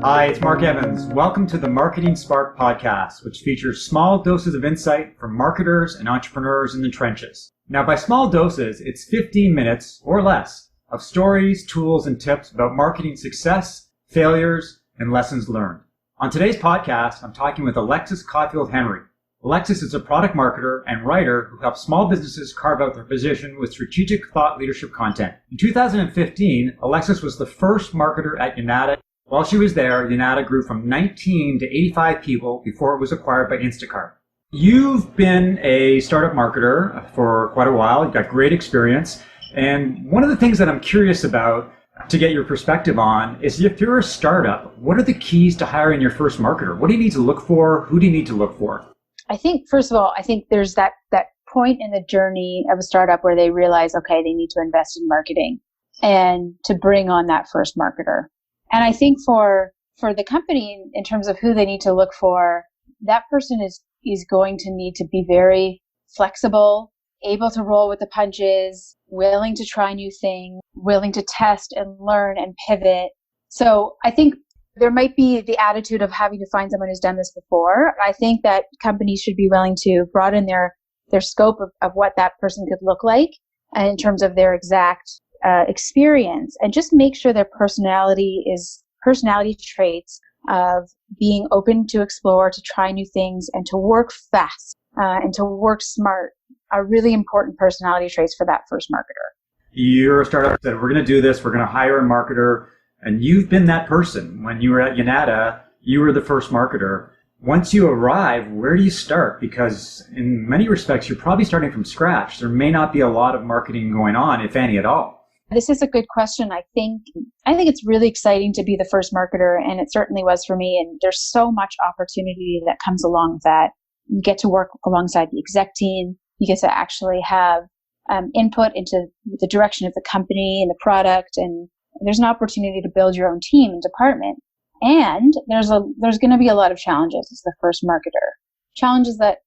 Hi, it's Mark Evans. Welcome to the Marketing Spark podcast, which features small doses of insight from marketers and entrepreneurs in the trenches. Now, by small doses, it's 15 minutes or less of stories, tools, and tips about marketing success, failures, and lessons learned. On today's podcast, I'm talking with Alexis Clarfield-Henry. Alexis is a product marketer and writer who helps small businesses carve out their position with strategic thought leadership content. In 2015, Alexis was the first marketer at Yanada. While she was there, Yanada grew from 19 to 85 people before it was acquired by Instacart. You've been a startup marketer for quite a while. You've got great experience. And one of the things that I'm curious about to get your perspective on is if you're a startup, what are the keys to hiring your first marketer? What do you need to look for? Who do you need to look for? I think, first of all, there's that point in the journey of a startup where they realize, okay, they need to invest in marketing and to bring on that first marketer. And I think for the company, in terms of who they need to look for, that person is going to need to be very flexible, able to roll with the punches, willing to try new things, willing to test and learn and pivot. So I think there might be the attitude of having to find someone who's done this before. I think that companies should be willing to broaden their scope of what that person could look like in terms of their exact experience, and just make sure their personality traits of being open to explore, to try new things, and to work fast and to work smart are really important personality traits for that first marketer. You're a startup that we're going to do this, we're going to hire a marketer, and you've been that person. When you were at Yanada, you were the first marketer. Once you arrive, where do you start? Because in many respects, you're probably starting from scratch. There may not be a lot of marketing going on, if any at all. This is a good question. I think it's really exciting to be the first marketer, and it certainly was for me. And there's so much opportunity that comes along with that. You get to work alongside the exec team. You get to actually have input into the direction of the company and the product, and there's an opportunity to build your own team and department. And there's going to be a lot of challenges as the first marketer. Challenges that,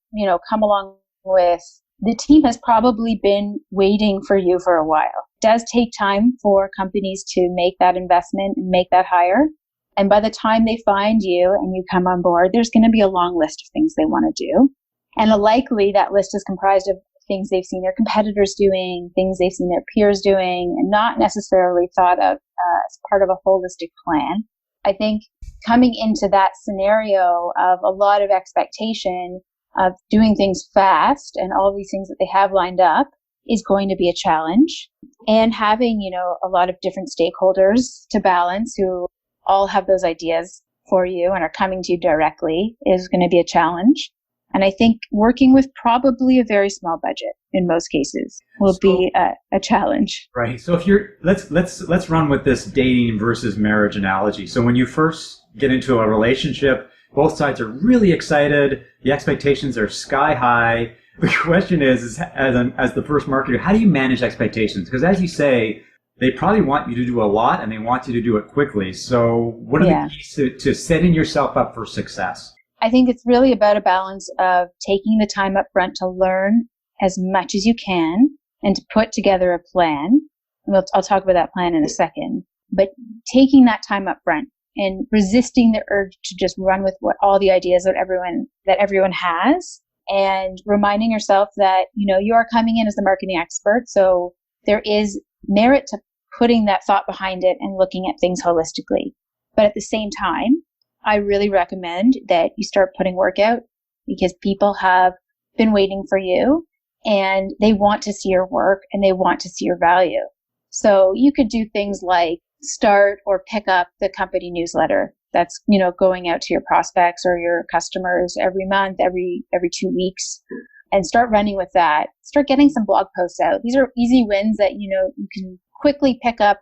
come along with the team has probably been waiting for you for a while. It does take time for companies to make that investment and make that hire. And by the time they find you and you come on board, there's going to be a long list of things they want to do. And likely that list is comprised of things they've seen their competitors doing, things they've seen their peers doing, and not necessarily thought of as part of a holistic plan. I think coming into that scenario of a lot of expectation of doing things fast and all these things that they have lined up is going to be a challenge. And having, a lot of different stakeholders to balance who all have those ideas for you and are coming to you directly is going to be a challenge. And I think working with probably a very small budget in most cases will be a challenge. Right. So if let's run with this dating versus marriage analogy. So when you first get into a relationship, both sides are really excited. The expectations are sky high. The question is as the first marketer, how do you manage expectations? Because as you say, they probably want you to do a lot and they want you to do it quickly. So what are the keys to setting yourself up for success? I think it's really about a balance of taking the time up front to learn as much as you can and to put together a plan. I'll talk about that plan in a second. But taking that time up front and resisting the urge to just run with all the ideas that everyone has, and reminding yourself that, you are coming in as the marketing expert. So there is merit to putting that thought behind it and looking at things holistically. But at the same time, I really recommend that you start putting work out, because people have been waiting for you and they want to see your work and they want to see your value. So you could do things like start or pick up the company newsletter that's, going out to your prospects or your customers every month, every 2 weeks, and start running with that. Start getting some blog posts out. These are easy wins that, you can quickly pick up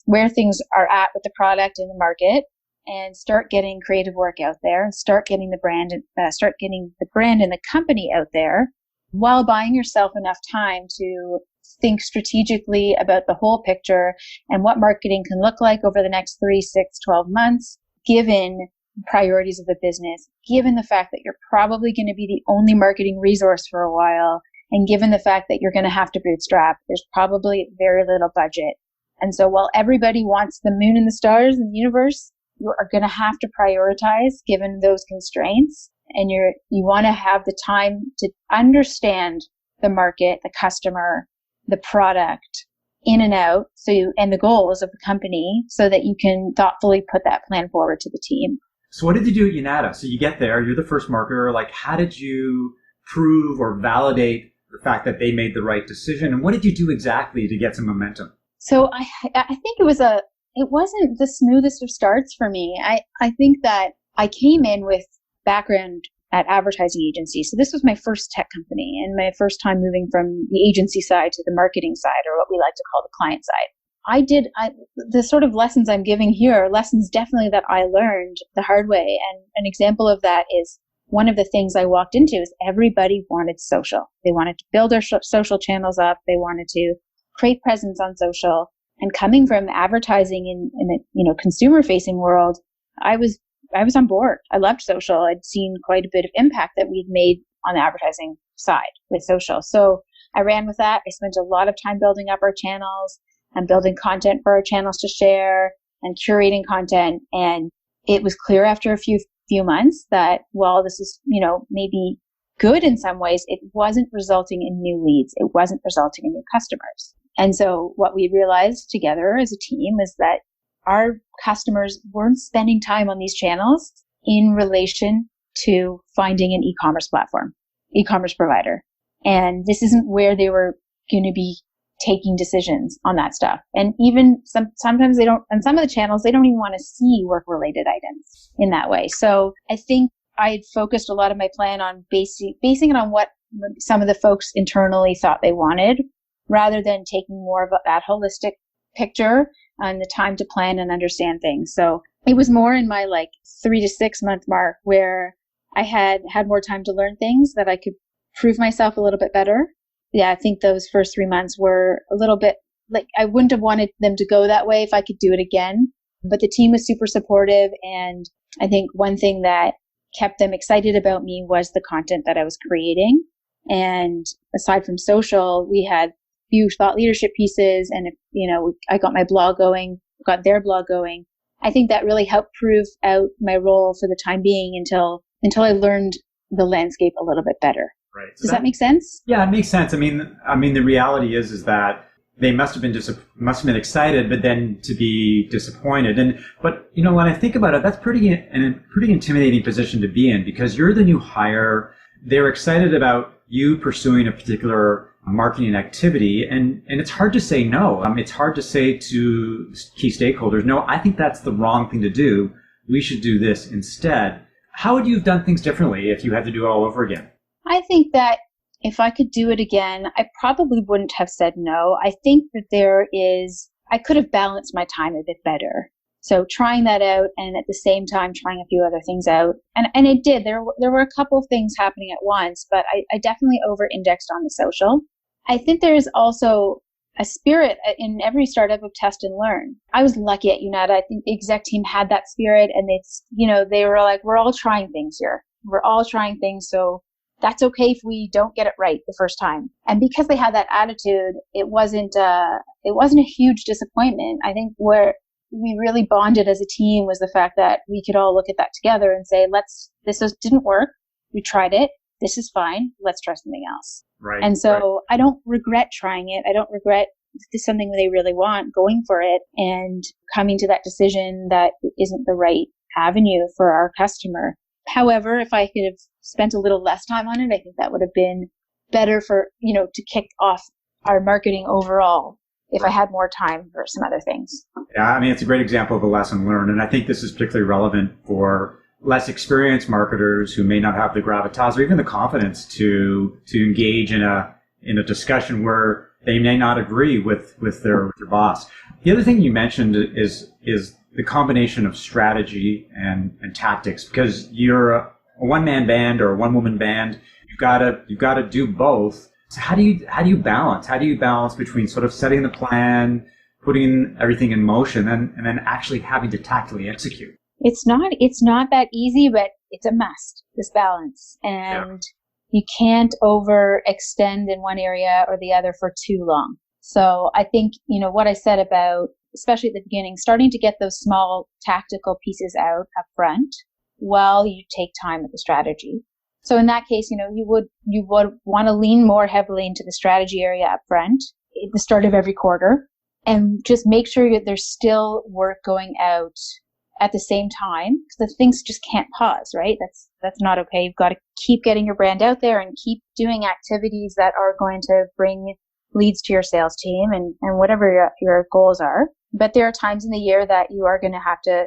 where things are at with the product in the market, and start getting creative work out there, and start getting the brand and the company out there, while buying yourself enough time to think strategically about the whole picture and what marketing can look like over the next 3, 6, 12 months, given priorities of the business, given the fact that you're probably going to be the only marketing resource for a while, and given the fact that you're going to have to bootstrap, there's probably very little budget. And so while everybody wants the moon and the stars in the universe, you are going to have to prioritize given those constraints. And you want to have the time to understand the market, the customer, the product in and out. And the goals of the company so that you can thoughtfully put that plan forward to the team. So what did you do at Unata? So you get there, you're the first marketer. Like, how did you prove or validate the fact that they made the right decision? And what did you do exactly to get some momentum? So I think it wasn't the smoothest of starts for me. I think that I came in with background at advertising agency. So this was my first tech company and my first time moving from the agency side to the marketing side, or what we like to call the client side. The sort of lessons I'm giving here are lessons definitely that I learned the hard way. And an example of that is one of the things I walked into is everybody wanted social. They wanted to build their social channels up. They wanted to create presence on social. And coming from advertising in the consumer facing world, I was on board. I loved social. I'd seen quite a bit of impact that we'd made on the advertising side with social. So I ran with that. I spent a lot of time building up our channels and building content for our channels to share and curating content. And it was clear after a few months that while this is, maybe good in some ways, it wasn't resulting in new leads. It wasn't resulting in new customers. And so what we realized together as a team is that our customers weren't spending time on these channels in relation to finding an e-commerce platform, e-commerce provider. And this isn't where they were going to be taking decisions on that stuff. And even sometimes they don't, on some of the channels, they don't even want to see work-related items in that way. So I think I had focused a lot of my plan on basing it on what some of the folks internally thought they wanted, rather than taking more of that holistic picture and the time to plan and understand things. So it was more in my 3 to 6 month mark where I had more time to learn things that I could prove myself a little bit better. Yeah, I think those first 3 months were a little bit I wouldn't have wanted them to go that way if I could do it again. But the team was super supportive. And I think one thing that kept them excited about me was the content that I was creating. And aside from social, we had few thought leadership pieces. And, I got my blog going, got their blog going. I think that really helped prove out my role for the time being until I learned the landscape a little bit better. Right. So Does that make sense? Yeah, it makes sense. I mean, the reality is that they must have been excited, but then to be disappointed. But when I think about it, that's a pretty intimidating position to be in, because you're the new hire. They're excited about you pursuing a particular marketing activity, and it's hard to say no. It's hard to say to key stakeholders, no, I think that's the wrong thing to do. We should do this instead. How would you have done things differently if you had to do it all over again? I think that if I could do it again, I probably wouldn't have said no. I think that I could have balanced my time a bit better. So trying that out, and at the same time trying a few other things out. And it did. There were a couple of things happening at once, but I definitely over-indexed on the social. I think there is also a spirit in every startup of test and learn. I was lucky at Unata. I think the exec team had that spirit, and they were like, we're all trying things here. We're all trying things. So that's okay if we don't get it right the first time. And because they had that attitude, it wasn't a huge disappointment. I think where we really bonded as a team was the fact that we could all look at that together and say, didn't work. We tried it. This is fine. Let's try something else. Right. And so I don't regret trying it. I don't regret this is something they really want, going for it and coming to that decision that isn't the right avenue for our customer. However, if I could have spent a little less time on it, I think that would have been better for, to kick off our marketing overall if I had more time for some other things. Yeah, it's a great example of a lesson learned. And I think this is particularly relevant for less experienced marketers who may not have the gravitas or even the confidence to engage in a discussion where they may not agree with their boss. The other thing you mentioned is the combination of strategy and tactics, because you're a one-man band or a one-woman band. You've got to do both. So how do you balance? How do you balance between sort of setting the plan, putting everything in motion, and then actually having to tactically execute? It's not that easy, but it's a must, this balance. And you can't overextend in one area or the other for too long. So I think, what I said about, especially at the beginning, starting to get those small tactical pieces out up front while you take time with the strategy. So in that case, you would want to lean more heavily into the strategy area up front at the start of every quarter, and just make sure that there's still work going out at the same time, because the things just can't pause, right? That's not okay. You've got to keep getting your brand out there and keep doing activities that are going to bring leads to your sales team and whatever your goals are. But there are times in the year that you are going to have to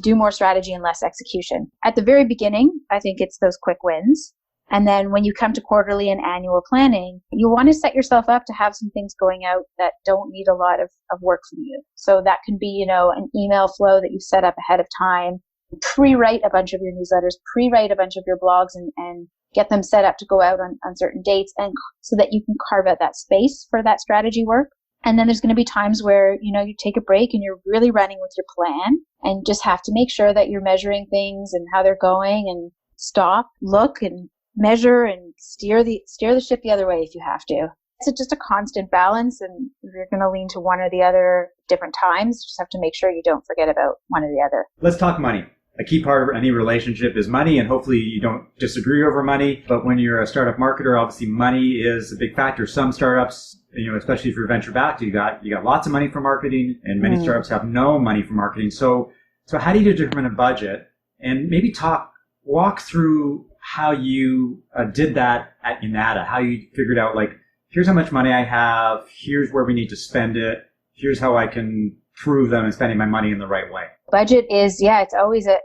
do more strategy and less execution. At the very beginning, I think it's those quick wins. And then when you come to quarterly and annual planning, you want to set yourself up to have some things going out that don't need a lot of work from you. So that can be, an email flow that you set up ahead of time, pre-write a bunch of your newsletters, pre-write a bunch of your blogs, and get them set up to go out on certain dates, and so that you can carve out that space for that strategy work. And then there's going to be times where, you take a break and you're really running with your plan and just have to make sure that you're measuring things and how they're going, and stop, look, and measure and steer the ship the other way if you have to. It's just a constant balance, and you're going to lean to one or the other different times. You just have to make sure you don't forget about one or the other. Let's talk money. A key part of any relationship is money, and hopefully you don't disagree over money. But when you're a startup marketer, obviously money is a big factor. Some startups, especially if you're venture backed, you got lots of money for marketing, and many startups have no money for marketing. So how do you determine a budget? And maybe walk through how you did that at Unata, how you figured out, like, here's how much money I have, here's where we need to spend it, here's how I can prove that I'm spending my money in the right way. Budget is, it's always a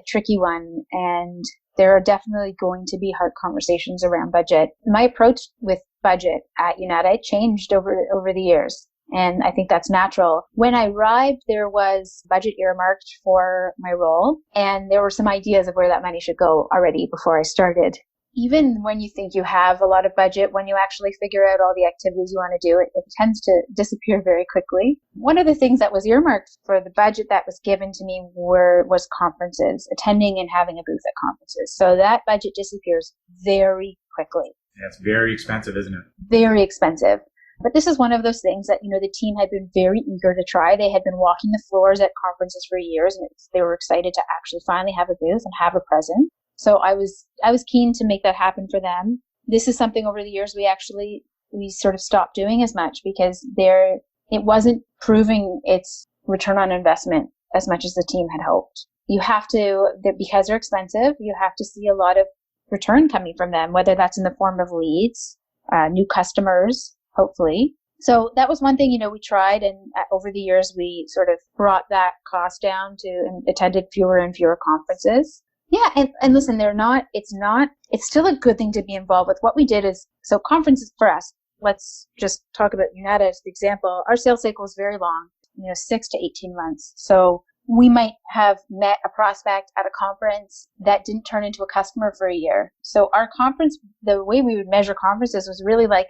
tricky one, and there are definitely going to be hard conversations around budget. My approach with budget at Unata changed over the years, and I think that's natural. When I arrived, there was budget earmarked for my role, and there were some ideas of where that money should go already before I started. Even when you think you have a lot of budget, when you actually figure out all the activities you want to do, it tends to disappear very quickly. One of the things that was earmarked for the budget that was given to me was conferences, attending and having a booth at conferences. So that budget disappears very quickly. Yeah, it's very expensive, isn't it? Very expensive. But this is one of those things that, the team had been very eager to try. They had been walking the floors at conferences for years, and they were excited to actually finally have a booth and have a presence. So I was keen to make that happen for them. This is something over the years we sort of stopped doing as much, because it wasn't proving its return on investment as much as the team had hoped. You have to, because they're expensive, you have to see a lot of return coming from them, whether that's in the form of leads, new customers, hopefully. So that was one thing, we tried, and over the years we sort of brought that cost down and attended fewer and fewer conferences. Yeah, and listen, it's still a good thing to be involved with. What we did is, so conferences for us, let's just talk about Unata as the example. Our sales cycle is very long, 6 to 18 months. So we might have met a prospect at a conference that didn't turn into a customer for a year. So our conference, the way we would measure conferences was really like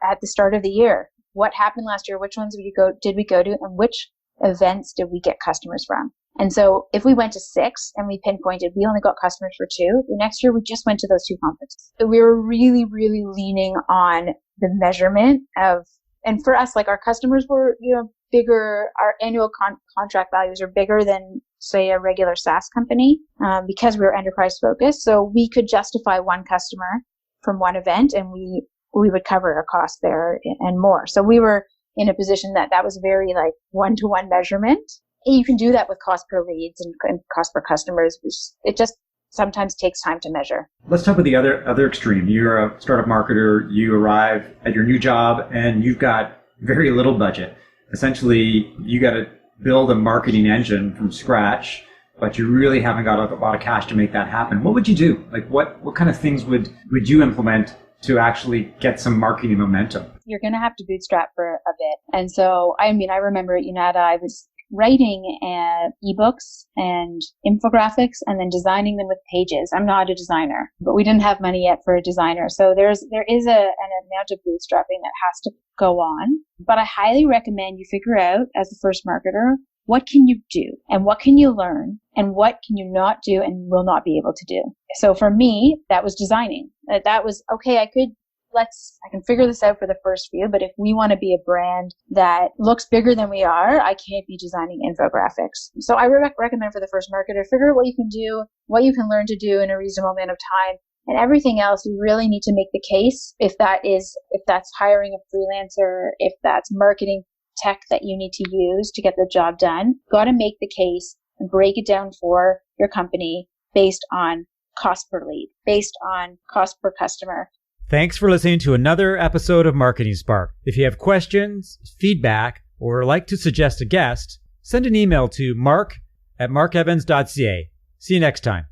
at the start of the year. What happened last year? Which ones did we go to? And which events did we get customers from? And so if we went to 6 and we pinpointed, we only got customers for 2, the next year we just went to those 2 conferences. So we were really, really leaning on the measurement of, and for us, like, our customers were, bigger, our annual contract values are bigger than, say, a regular SaaS company, because we were enterprise focused. So we could justify one customer from one event, and we would cover our costs there and more. So we were in a position that was very like one-to-one measurement. You can do that with cost per leads and cost per customers. It just sometimes takes time to measure. Let's talk about the other extreme. You're a startup marketer. You arrive at your new job and you've got very little budget. Essentially, you got to build a marketing engine from scratch, but you really haven't got a lot of cash to make that happen. What would you do? Like, what kind of things would you implement to actually get some marketing momentum? You're going to have to bootstrap for a bit. And so, I remember at Unata, I was writing ebooks and infographics and then designing them with pages. I'm not a designer, but we didn't have money yet for a designer. So there is an amount of bootstrapping that has to go on. But I highly recommend you figure out, as the first marketer, what can you do and what can you learn and what can you not do and will not be able to do. So for me, that was designing. That was, okay, I could I can figure this out for the first few, but if we want to be a brand that looks bigger than we are, I can't be designing infographics. So I recommend for the first marketer, figure out what you can do, what you can learn to do in a reasonable amount of time. And everything else, you really need to make the case. If that's hiring a freelancer, if that's marketing tech that you need to use to get the job done, got to make the case and break it down for your company based on cost per lead, based on cost per customer. Thanks for listening to another episode of Marketing Spark. If you have questions, feedback, or like to suggest a guest, send an email to mark@markevans.ca. See you next time.